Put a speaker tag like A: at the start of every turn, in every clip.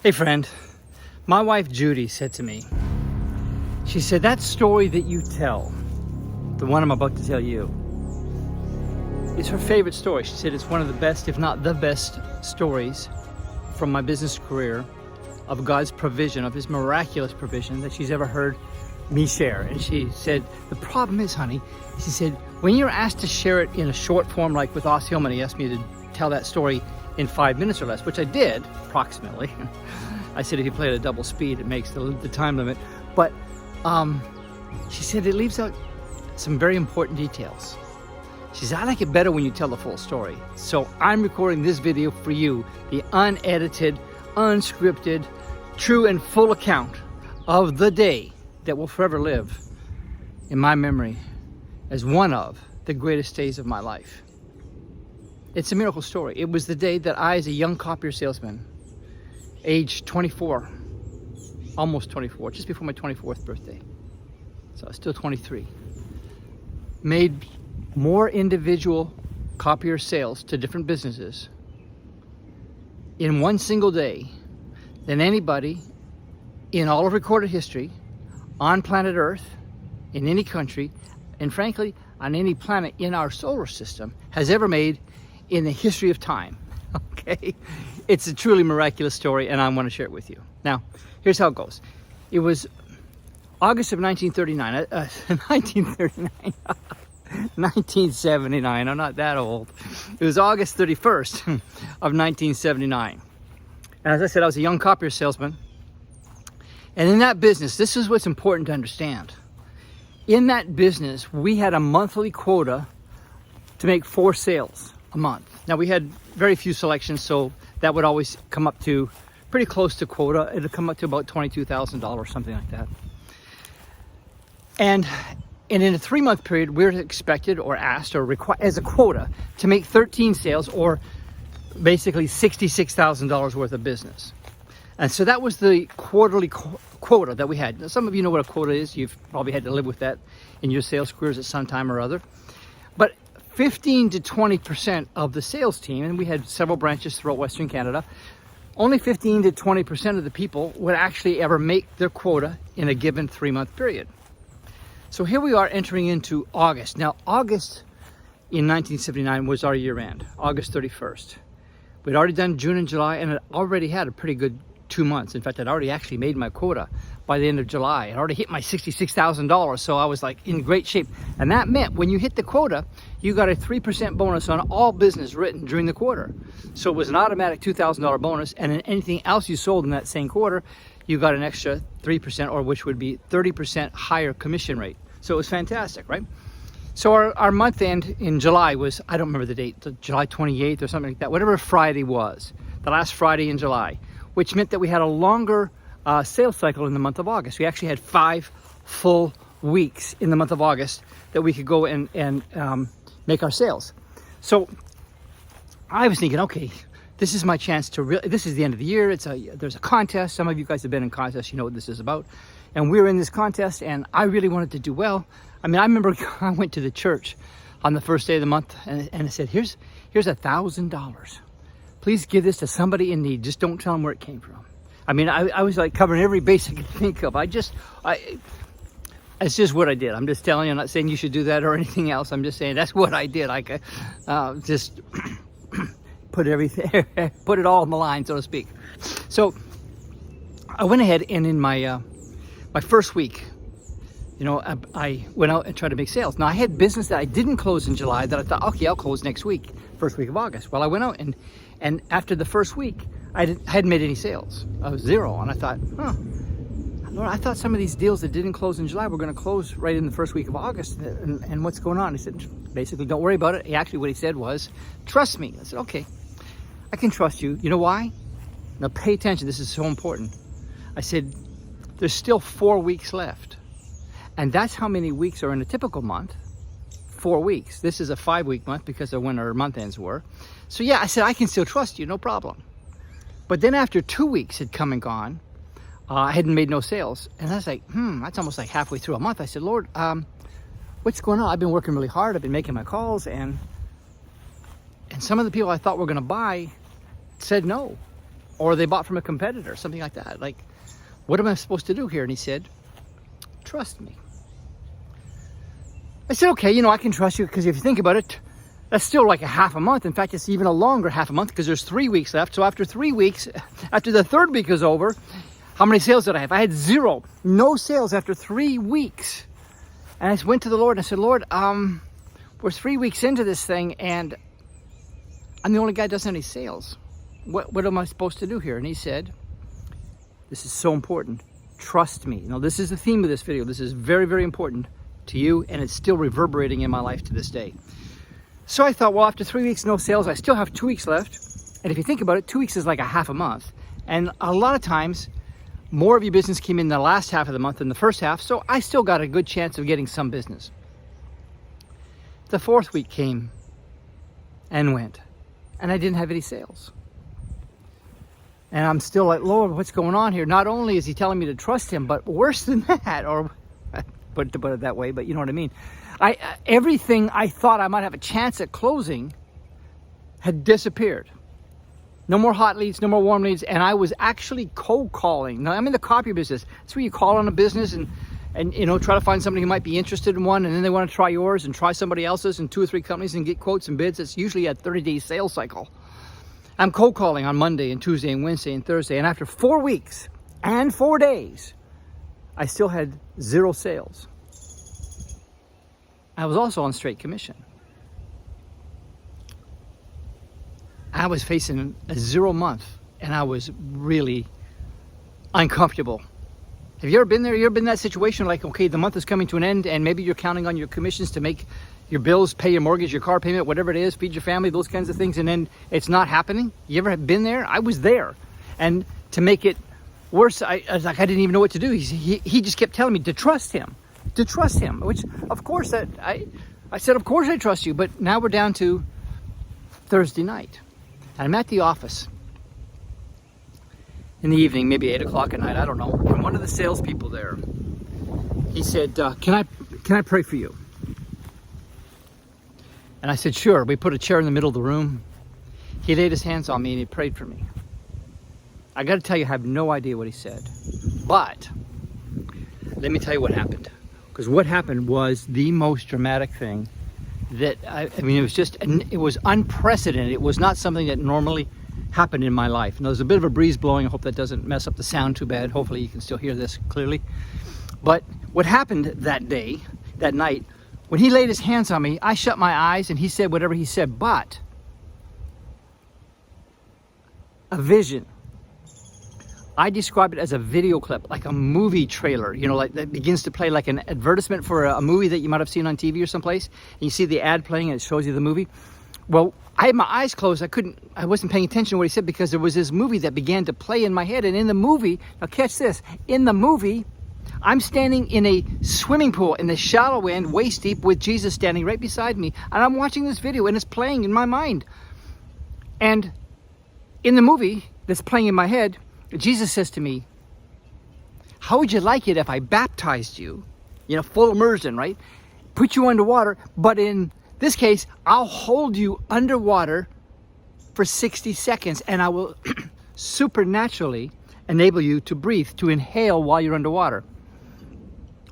A: Hey friend, my wife Judy said to me, she said, that story that you tell, the one I'm about to tell you, is her favorite story. She said it's one of the best, if not the best stories from my business career of God's provision, of his miraculous provision that she's ever heard me share. And she said, the problem is, honey, she said, when you're asked to share it in a short form, like with Os Hillman, he asked me to tell that story in 5 minutes or less, which I did, approximately. I said if you play at a double speed, it makes the time limit. But she said it leaves out some very important details. She said, I like it better when you tell the full story. So I'm recording this video for you, the unedited, unscripted, true and full account of the day that will forever live in my memory as one of the greatest days of my life. It's a miracle story. It was the day that I, as a young copier salesman, age 24, almost 24, just before my 24th birthday, so I was still 23, made more individual copier sales to different businesses in one single day than anybody in all of recorded history, on planet Earth, in any country, and frankly, on any planet in our solar system has ever made in the history of time. Okay, it's a truly miraculous story, and I want to share it with you. Now, here's how it goes. It was August of 1939, 1979, I'm not that old. It was August 31st of 1979. And as I said, I was a young copier salesman. And in that business, this is what's important to understand. In that business, we had a monthly quota to make 4 sales a month. Now, we had very few selections, so that would always come up to pretty close to quota. It'd come up to about $22,000, something like that. And in a 3-month period, we're expected or asked or required as a quota to make 13 sales, or basically $66,000 worth of business. And so that was the quarterly quota that we had. Now, some of you know what a quota is. You've probably had to live with that in your sales careers at some time or other. But 15 to 20% of the sales team, and we had several branches throughout Western Canada, only 15 to 20% of the people would actually ever make their quota in a given 3-month period. So here we are entering into August. Now, August in 1979 was our year end, August 31st. We'd already done June and July, and it already had a pretty good 2 months. In fact, I'd already actually made my quota by the end of July. I'd already hit my $66,000, so I was like in great shape. And that meant when you hit the quota, you got a 3% bonus on all business written during the quarter. So it was an automatic $2,000 bonus, and in anything else you sold in that same quarter, you got an extra 3%, or which would be 30% higher commission rate. So it was fantastic, right? So our month end in July was, I don't remember the date, July 28th or something like that, whatever Friday was, the last Friday in July, which meant that we had a longer sales cycle in the month of August. We actually had 5 full weeks in the month of August that we could go and make our sales. So I was thinking, okay, this is my chance to really, this is the end of the year. There's a contest. Some of you guys have been in contests, you know what this is about. And we were in this contest, and I really wanted to do well. I mean, I remember I went to the church on the first day of the month, and I said, here's $1,000. Please give this to somebody in need. Just don't tell them where it came from. I mean, I was like covering every base I could think of. It's just what I did. I'm just telling you, I'm not saying you should do that or anything else. I'm just saying that's what I did. Like, just put everything, put it all on the line, so to speak. So I went ahead, and in my first week, you know, I went out and tried to make sales. Now, I had business that I didn't close in July that I thought, okay, I'll close next week, first week of August. Well, I went out, and after the first week, I hadn't made any sales. I was 0, and I thought, Lord, I thought some of these deals that didn't close in July were going to close right in the first week of August, and what's going on? He said, basically, don't worry about it. Actually, what he said was, trust me. I said, okay, I can trust you. You know why? Now, pay attention. This is so important. I said, there's still 4 weeks left. And that's how many weeks are in a typical month. 4 weeks. This is a 5-week month because of when our month ends were. So yeah, I said, I can still trust you, no problem. But then after 2 weeks had come and gone, I hadn't made no sales. And I was like, that's almost like halfway through a month. I said, Lord, what's going on? I've been working really hard. I've been making my calls, and some of the people I thought were going to buy said no. or they bought from a competitor, something like that. Like, what am I supposed to do here? And he said, trust me. I said, okay, I can trust you, because if you think about it, that's still like a half a month. In fact, it's even a longer half a month, because there's 3 weeks left. So after 3 weeks, after the third week is over, how many sales did I have? I had 0, no sales after 3 weeks. And I went to the Lord and I said, Lord, we're 3 weeks into this thing and I'm the only guy that doesn't have any sales. What am I supposed to do here? And he said, this is so important. Trust me. This is the theme of this video. This is very, very important to you, and it's still reverberating in my life to this day. So I thought, well, after 3 weeks, no sales, I still have 2 weeks left. And if you think about it, 2 weeks is like a half a month. And a lot of times, more of your business came in the last half of the month than the first half, so I still got a good chance of getting some business. The fourth week came and went, and I didn't have any sales. And I'm still like, Lord, what's going on here? Not only is he telling me to trust him, but worse than that, or to put it that way, but you know what I mean. Everything I thought I might have a chance at closing had disappeared. No more hot leads, no more warm leads, and I was actually cold calling. Now, I'm in the copy business. That's where you call on a business and try to find somebody who might be interested in one, and then they want to try yours and try somebody else's and 2 or 3 companies and get quotes and bids. It's usually a 30-day sales cycle. I'm cold calling on Monday and Tuesday and Wednesday and Thursday, and after 4 weeks and 4 days, I still had 0 sales. I was also on straight commission. I was facing a 0 month, and I was really uncomfortable. Have you ever been there? You ever been in that situation, like, okay, the month is coming to an end, and maybe you're counting on your commissions to make your bills, pay your mortgage, your car payment, whatever it is, feed your family, those kinds of things, and then it's not happening? You ever been there? I was there. And to make it worse, I was like, I didn't even know what to do. He just kept telling me to trust him, which, of course, I said, of course I trust you. But now we're down to Thursday night. And I'm at the office in the evening, maybe 8 o'clock at night, I don't know. And one of the salespeople there, he said, can I pray for you? And I said, sure. We put a chair in the middle of the room. He laid his hands on me and he prayed for me. I got to tell you, I have no idea what he said. But let me tell you what happened. Because what happened was the most dramatic thing that, it was unprecedented. It was not something that normally happened in my life. And there's a bit of a breeze blowing. I hope that doesn't mess up the sound too bad. Hopefully you can still hear this clearly. But what happened that night, when he laid his hands on me, I shut my eyes and he said whatever he said, but a vision. I describe it as a video clip, like a movie trailer, like that begins to play like an advertisement for a movie that you might have seen on TV or someplace. And you see the ad playing and it shows you the movie. Well, I had my eyes closed. I wasn't paying attention to what he said, because there was this movie that began to play in my head. And in the movie, now catch this, in the movie, I'm standing in a swimming pool in the shallow end, waist deep, with Jesus standing right beside me. And I'm watching this video and it's playing in my mind. And in the movie that's playing in my head, Jesus says to me, how would you like it if I baptized you, full immersion, right? Put you underwater, but in this case, I'll hold you underwater for 60 seconds and I will supernaturally enable you to breathe, to inhale while you're underwater.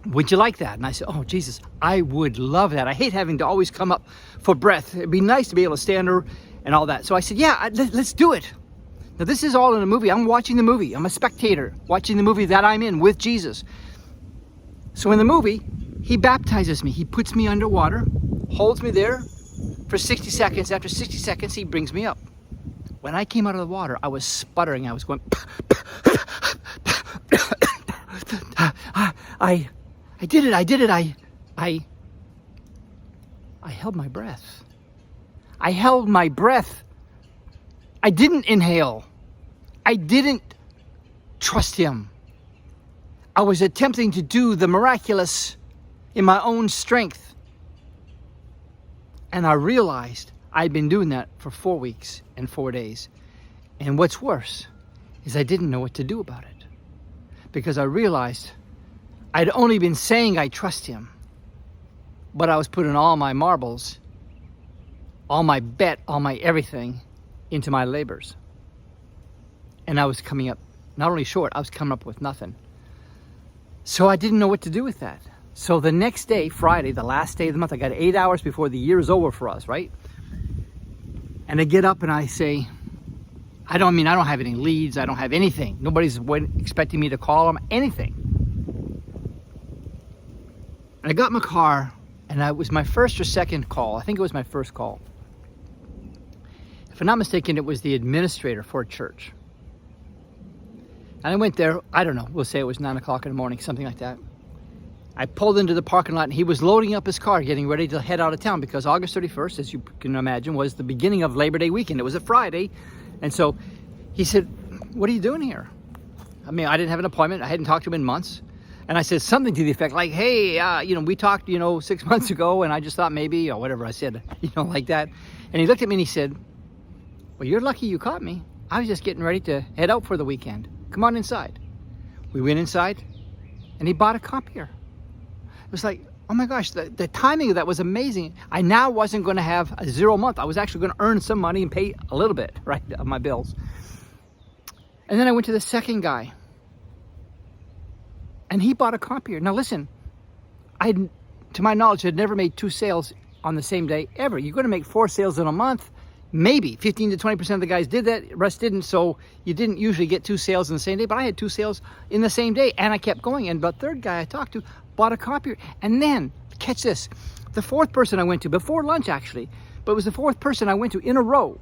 A: Would you like that? And I said, oh, Jesus, I would love that. I hate having to always come up for breath. It'd be nice to be able to stand there and all that. So I said, yeah, let's do it. Now, this is all in a movie. I'm watching the movie. I'm a spectator watching the movie that I'm in with Jesus. So in the movie, he baptizes me. He puts me underwater, holds me there for 60 seconds. After 60 seconds, he brings me up. When I came out of the water, I was sputtering. I was going, I did it. I held my breath. I didn't inhale. I didn't trust him. I was attempting to do the miraculous in my own strength. And I realized I'd been doing that for 4 weeks and 4 days. And what's worse is I didn't know what to do about it. Because I realized I'd only been saying I trust him, but I was putting all my marbles, all my bet, all my everything into my labors. and I was coming up, not only short, I was coming up with nothing. So I didn't know what to do with that. So the next day, Friday, the last day of the month, I got 8 hours before the year is over for us, right? And I get up and I say, I don't have any leads. I don't have anything. Nobody's expecting me to call them, anything. And I got in my car, and it was my first or second call. I think it was my first call. If I'm not mistaken, it was the administrator for a church. And I went there, I don't know, we'll say it was 9 o'clock in the morning, something like that. I pulled into the parking lot, and he was loading up his car, getting ready to head out of town, because August 31st, as you can imagine, was the beginning of Labor Day weekend. It was a Friday. And so he said, what are you doing here? I didn't have an appointment. I hadn't talked to him in months. And I said something to the effect like, hey, we talked, 6 months ago, and I just thought maybe, or whatever I said, like that. And he looked at me and he said, well, you're lucky you caught me. I was just getting ready to head out for the weekend. Come on inside. We went inside, and he bought a copier. It was like, oh my gosh, the timing of that was amazing. I now wasn't going to have a 0 month. I was actually going to earn some money and pay a little bit, right, of my bills. And then I went to the second guy, and he bought a copier. Now listen, to my knowledge, had never made 2 sales on the same day ever. You're going to make 4 sales in a month. Maybe 15 to 20% of the guys did that, the rest didn't, so you didn't usually get 2 sales in the same day, but I had 2 sales in the same day, and I kept going. And the third guy I talked to bought a copier. And then, catch this, the fourth person I went to, before lunch actually, but it was the fourth person I went to in a row.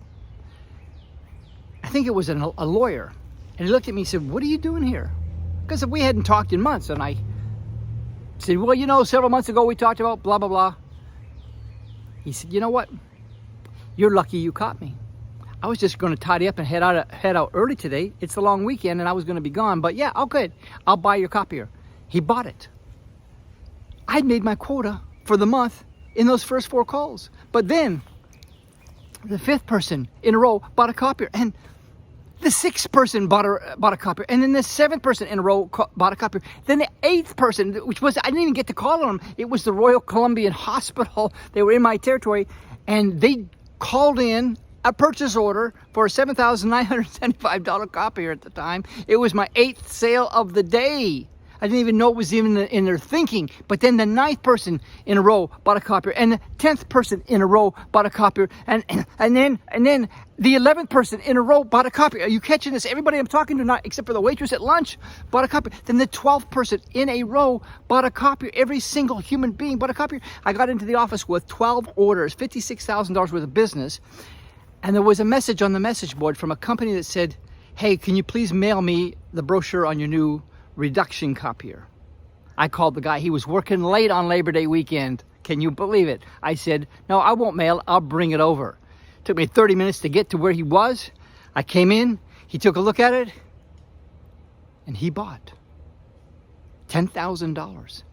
A: I think it was a lawyer. And he looked at me and said, what are you doing here? Because we hadn't talked in months. And I said, well, several months ago we talked about blah, blah, blah. He said, you know what? You're lucky you caught me. I was just going to tidy up and head out early today. It's a long weekend and I was going to be gone. But yeah, okay, I'll buy your copier. He bought it. I'd made my quota for the month in those first 4 calls. But then the 5th person in a row bought a copier. And the 6th person bought a copier. And then the 7th person in a row bought a copier. Then the 8th person, which was, I didn't even get to call on them. It was the Royal Columbian Hospital. They were in my territory. And they called in a purchase order for a $7,975 copier at the time. It was my 8th sale of the day. I didn't even know it was even in their thinking. But then the 9th person in a row bought a copier, and the 10th person in a row bought a copier, and then the 11th person in a row bought a copier. Are you catching this? Everybody I'm talking to, not except for the waitress at lunch, bought a copier. Then the 12th person in a row bought a copier. Every single human being bought a copier. I got into the office with 12 orders, $56,000 worth of business, and there was a message on the message board from a company that said, hey, can you please mail me the brochure on your new reduction copier? I called the guy. He was working late on Labor Day weekend. Can you believe it? I said, no, I won't mail it. I'll bring it over. It took me 30 minutes to get to where he was. I came in. He took a look at it. And he bought $10,000.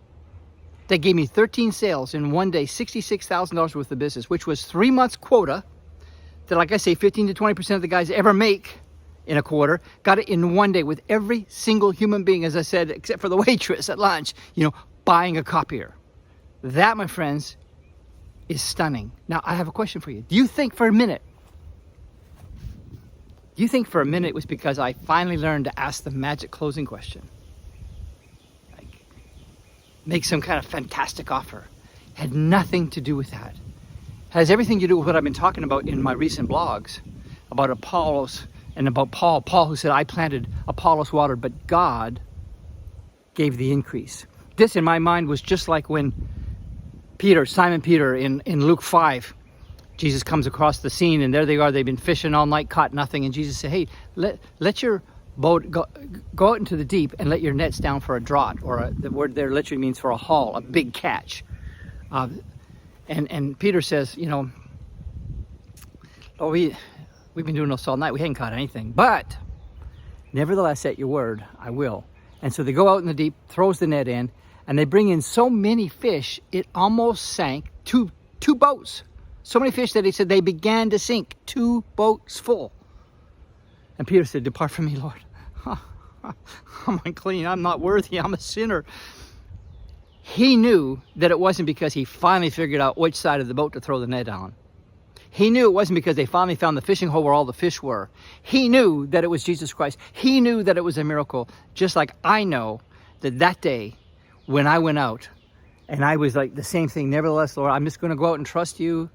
A: That gave me 13 sales in one day, $66,000 worth of business, which was 3 months quota that, like I say, 15 to 20% of the guys ever make in a quarter. Got it in one day with every single human being, as I said, except for the waitress at lunch, buying a copier. That, my friends, is stunning. Now, I have a question for you. Do you think for a minute it was because I finally learned to ask the magic closing question? Like, make some kind of fantastic offer. Had nothing to do with that. Has everything to do with what I've been talking about in my recent blogs about Apollos and about Paul who said, I planted, Apollos watered, but God gave the increase. This in my mind was just like when Simon Peter in Luke 5, Jesus comes across the scene and there they are, they've been fishing all night, caught nothing, and Jesus said, hey, let your boat go out into the deep and let your nets down for a draught, or the word there literally means for a haul, a big catch. And Peter says, we've been doing this all night. We hadn't caught anything. But nevertheless, at your word, I will. And so they go out in the deep, throws the net in, and they bring in so many fish, it almost sank two boats. So many fish that he said they began to sink, 2 boats full. And Peter said, depart from me, Lord. I'm unclean. I'm not worthy. I'm a sinner. He knew that it wasn't because he finally figured out which side of the boat to throw the net on. He knew it wasn't because they finally found the fishing hole where all the fish were. He knew that it was Jesus Christ. He knew that it was a miracle. Just like I know that that day when I went out and I was like the same thing, nevertheless, Lord, I'm just going to go out and trust you.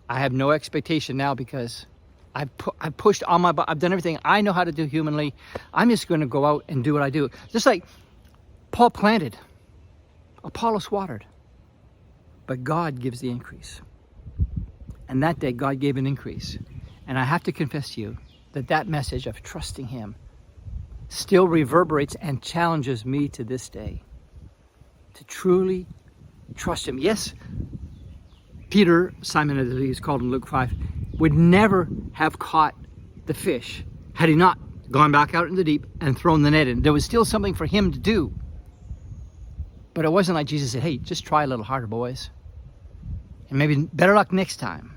A: I have no expectation now because I've pushed on I've done everything I know how to do humanly. I'm just going to go out and do what I do. Just like Paul planted, Apollos watered, but God gives the increase. And that day, God gave an increase. And I have to confess to you that that message of trusting him still reverberates and challenges me to this day to truly trust him. Yes, Peter, Simon as he is called in Luke 5, would never have caught the fish had he not gone back out in the deep and thrown the net in. There was still something for him to do. But it wasn't like Jesus said, hey, just try a little harder, boys. And maybe better luck next time.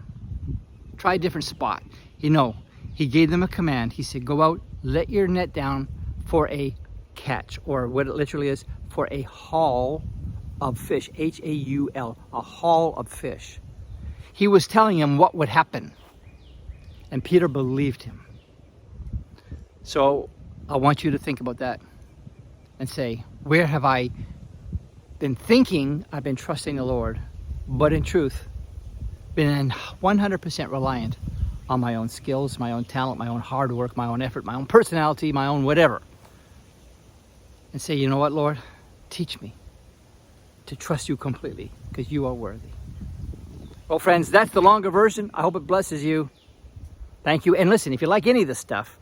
A: Try a different spot. You know, he gave them a command. He said, go out, let your net down for a catch, or what it literally is, for a haul of fish. H-A-U-L, a haul of fish. He was telling him what would happen. And Peter believed him. So I want you to think about that and say, where have I been thinking I've been trusting the Lord, but in truth, been 100% reliant on my own skills, my own talent, my own hard work, my own effort, my own personality, my own whatever. And say, you know what, Lord? Teach me to trust you completely because you are worthy. Well, friends, that's the longer version. I hope it blesses you. Thank you. And listen, if you like any of this stuff,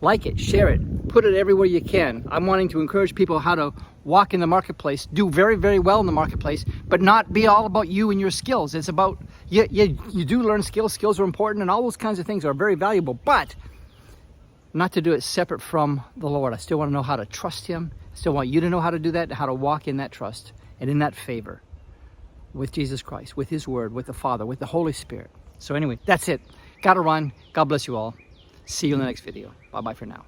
A: like it, share it, put it everywhere you can. I'm wanting to encourage people how to walk in the marketplace, do very, very well in the marketplace, but not be all about you and your skills. It's about, you do learn skills. Skills are important and all those kinds of things are very valuable, but not to do it separate from the Lord. I still want to know how to trust him. I still want you to know how to do that, how to walk in that trust and in that favor with Jesus Christ, with his word, with the Father, with the Holy Spirit. So anyway, that's it. Got to run. God bless you all. See you in the next video. Bye-bye for now.